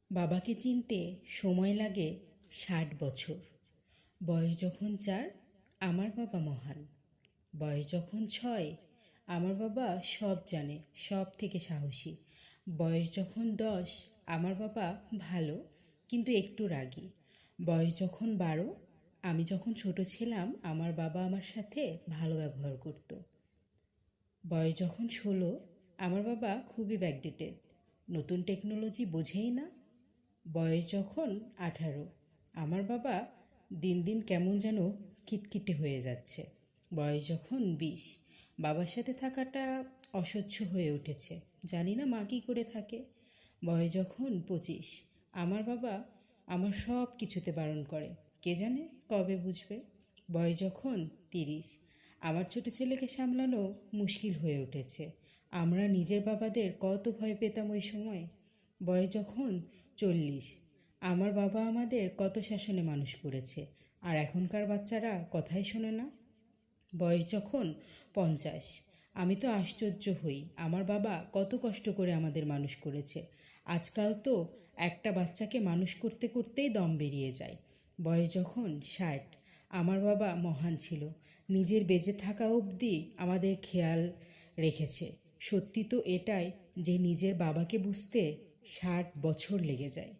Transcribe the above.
বাবাকে চিনতে সময় লাগে ৬০ বছর। বয়স যখন ৪ আমার বাবা মহান। বয়স যখন ৬ আমার বাবা সব জানে, সব থেকে সাহসী। বয়স যখন ১০ আমার বাবা ভালো কিন্তু একটু রাগী। বয়স যখন ১২ আমি যখন ছোট ছিলাম আমার বাবা আমার সাথে ভালো ব্যবহার করত। বয়স যখন ১৬ আমার বাবা খুবই ব্যাকডেটেড, নতুন টেকনোলজি বোঝেই না। বয়স যখন ১৮ আমার বাবা দিন দিন কেমন যেন খিটখিটে হয়ে যাচ্ছে। বয়স যখন ২০ বাবার সাথে থাকাটা অসহ্য হয়ে উঠেছে, জানি না মা কী করে থাকে। বয়স যখন ২৫ আমার বাবা আমার সব কিছুতে বারণ করে, কে জানে কবে বুঝবে। বয়স যখন ৩০ আমার ছোট ছেলেকে সামলানো মুশকিল হয়ে উঠেছে। আমরা নিজের বাবাদের কত ভয় পেতাম ওই সময়। বয়স যখন ৪০ আমার বাবা আমাদের কত শাসনে মানুষ করেছে, আর এখনকার বাচ্চারা কথাই শোনে না। বয়স যখন ৫০ আমি তো আশ্চর্য হই, আমার বাবা কত কষ্ট করে আমাদের মানুষ করেছে। আজকাল তো একটা বাচ্চাকে মানুষ করতে করতেই দম বেরিয়ে যায়। বয়স যখন ৬০ আমার বাবা মহান ছিল, নিজের বেঁচে থাকা অবধি আমাদের খেয়াল রেখেছে। সত্যি তো এটাই যে নিজের বাবাকে বুঝতে ৬০ বছর লেগে যায়।